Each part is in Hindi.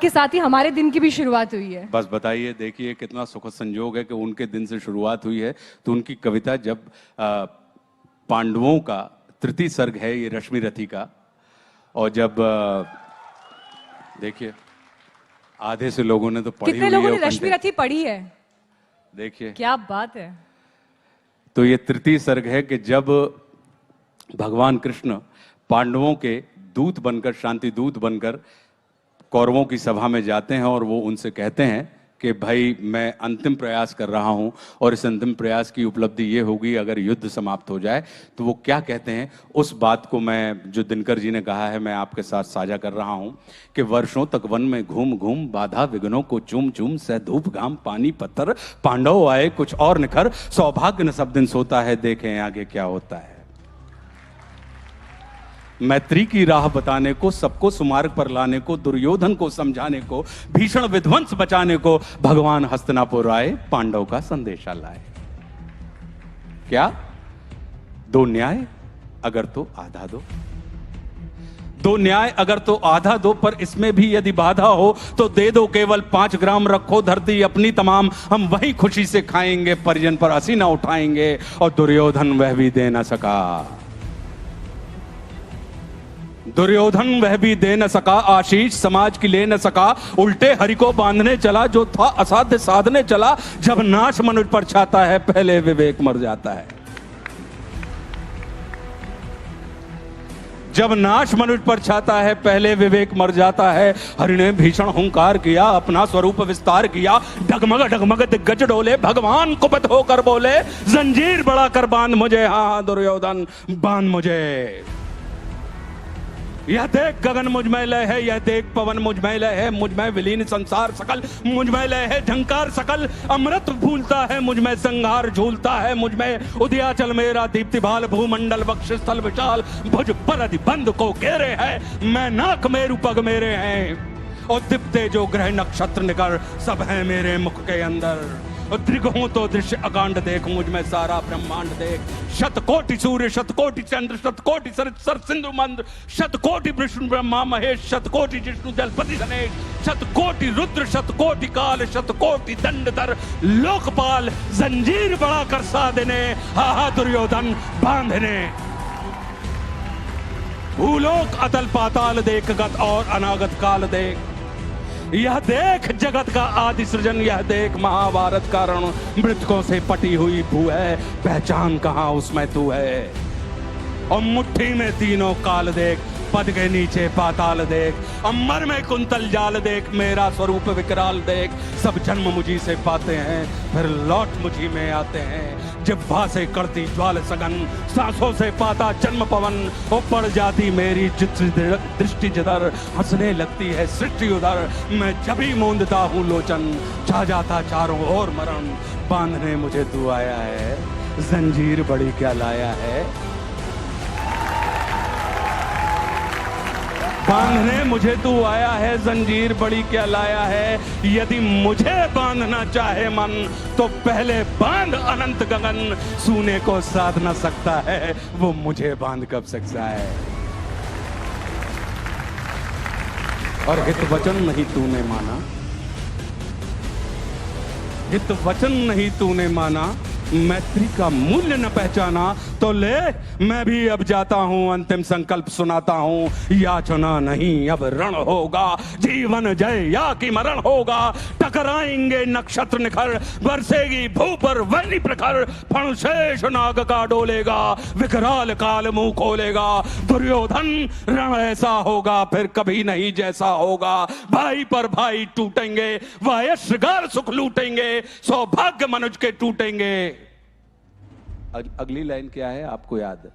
के साथ ही हमारे दिन की भी शुरुआत हुई है। बस बताइए, देखिए कितना सुखद संयोग है कि उनके दिन से शुरुआत हुई है। तो उनकी कविता जब पांडवों का तृतीय सर्ग है ये रश्मि रथी का, और जब देखिए आधे से लोगों ने तो पढ़ी हुई है। कितने लोगों ने रश्मि रथी पढ़ी है? देखिए क्या बात है। तो ये तृतीय सर्ग है कि जब भगवान कृष्ण पांडवों के दूत बनकर, शांति दूत बनकर कौरवों की सभा में जाते हैं और वो उनसे कहते हैं कि भाई मैं अंतिम प्रयास कर रहा हूं और इस अंतिम प्रयास की उपलब्धि ये होगी अगर युद्ध समाप्त हो जाए। तो वो क्या कहते हैं, उस बात को मैं, जो दिनकर जी ने कहा है, मैं आपके साथ साझा कर रहा हूं कि वर्षों तक वन में घूम घूम बाधा विघ्नों को चूम चूम सह धूप घाम पानी पत्थर पांडव आए कुछ और निखर सौभाग्य न सब दिन सोता है देखें आगे क्या होता है। मैत्री की राह बताने को, सबको सुमार्ग पर लाने को, दुर्योधन को समझाने को, भीषण विध्वंस बचाने को भगवान हस्तिनापुर आए, पांडव का संदेशा लाए। क्या? दो न्याय अगर तो आधा दो, दो न्याय अगर तो आधा दो, पर इसमें भी यदि बाधा हो तो दे दो केवल 5 ग्राम, रखो धरती अपनी तमाम, हम वही खुशी से खाएंगे, परिजन पर हंसी ना उठाएंगे। और दुर्योधन वह भी दे न सका, दुर्योधन वह भी दे न सका, आशीष समाज की ले न सका, उल्टे हरि को बांधने चला, जो था असाध्य साधने चला। जब नाश मनुष्य पर छाता है पहले विवेक मर जाता है, जब नाश मनुष्य पर छाता है पहले विवेक मर जाता है। हरि ने भीषण हुंकार किया, अपना स्वरूप विस्तार किया, डगमग डगमग दिग्गज डोले, भगवान कुपित होकर बोले, जंजीर बढ़ा कर बांध मुझे, हाँ दुर्योधन बांध मुझे। यह देख गगन मुझ में लय है, यह देख पवन मुझ में लय है, मुझ में विलीन संसार सकल, मुझ में लय है झंकार सकल, अमृत भूलता है मुझ में संहार झूलता है, मुझ में उदयाचल मेरा दीप्ति भाल, भूमंडल वक्ष स्थल विशाल, भुज पर बंद को घेरे है, मैं नाक मेरु पग मेरे हैं, और दिप्ते जो ग्रह नक्षत्र निकर सब है मेरे मुख के अंदर। दृगों तो दृश्य अकांड देख, मुझ में सारा ब्रह्मांड देख, शतकोटि सूर्य शतकोटि चंद्र शतकोटि सर सिंधु मंद्र, शतकोटि विष्णु ब्रह्मा महेश, शतकोटि जिष्णु जलपति गणेश, शतकोटि रुद्र शतकोटि काल, शतकोटि दंडधर लोकपाल, जंजीर बड़ा कर साधने, हा दुर्योधन बांधने। भूलोक अतल पाताल देख, गत और अनागत काल देख, यह देख जगत का आदि सृजन, यह देख महाभारत का रण, मृतकों से पटी हुई भू है, पहचान कहां उसमें तू है। और मुट्ठी में तीनों काल देख, पद के नीचे पाताल देख, अमर में कुंतल जाल देख, मेरा स्वरूप विकराल देख, सब जन्म मुझी से पाते हैं फिर लौट मुझी में आते हैं। जिह्वा से करती ज्वाल सगन, सांसों से पाता जन्म पवन, वो पड़ जाती मेरी दृष्टि जिधर, हंसने लगती है सृष्टि उधर, मैं जब ही मूंदता हूँ लोचन, छा जाता चारों ओर मरण। बांधने मुझे तू आया है, जंजीर बड़ी क्या लाया है, बांधने मुझे तू आया है, जंजीर बड़ी क्या लाया है। यदि मुझे बांधना चाहे मन तो पहले बांध अनंत गगन, सूने को साध न सकता है वो मुझे बांध कब सकता है। और हित वचन नहीं तूने माना, हित वचन नहीं तूने माना, मैत्री का मूल्य न पहचाना, तो ले मैं भी अब जाता हूं, अंतिम संकल्प सुनाता हूं, याचना नहीं अब रण होगा, जीवन जय या कि मरण होगा। टकराएंगे नक्षत्र निखर, बरसेगी भू पर वैली प्रखर, फणशेष नाग का डोलेगा, विकराल काल मुंह खोलेगा। दुर्योधन रण ऐसा होगा फिर कभी नहीं जैसा होगा, भाई पर भाई टूटेंगे, वायश्रगार सुख लूटेंगे, सौभाग्य मनुज के टूटेंगे। अगली लाइन क्या है आपको याद है?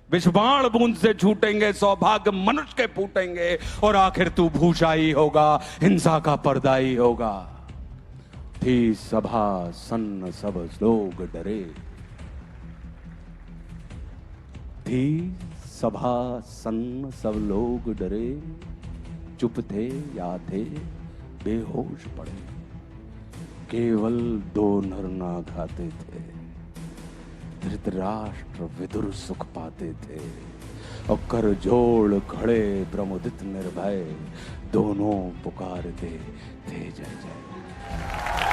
विषबाण बूंद से छूटेंगे, सौभाग्य मनुष्य के फूटेंगे, और आखिर तू भूषाई होगा, हिंसा का पर्दाई होगा। थी सभा सन्न सब लोग डरे, थी सभा सन्न सब लोग डरे, चुप थे या थे बेहोश पड़े, केवल 2 नर नाग आते थे, धृतराष्ट्र विदुर सुख पाते थे, और कर जोड़ खड़े ब्रह्मोदित निर्भय, दोनों पुकारते थे जय जय।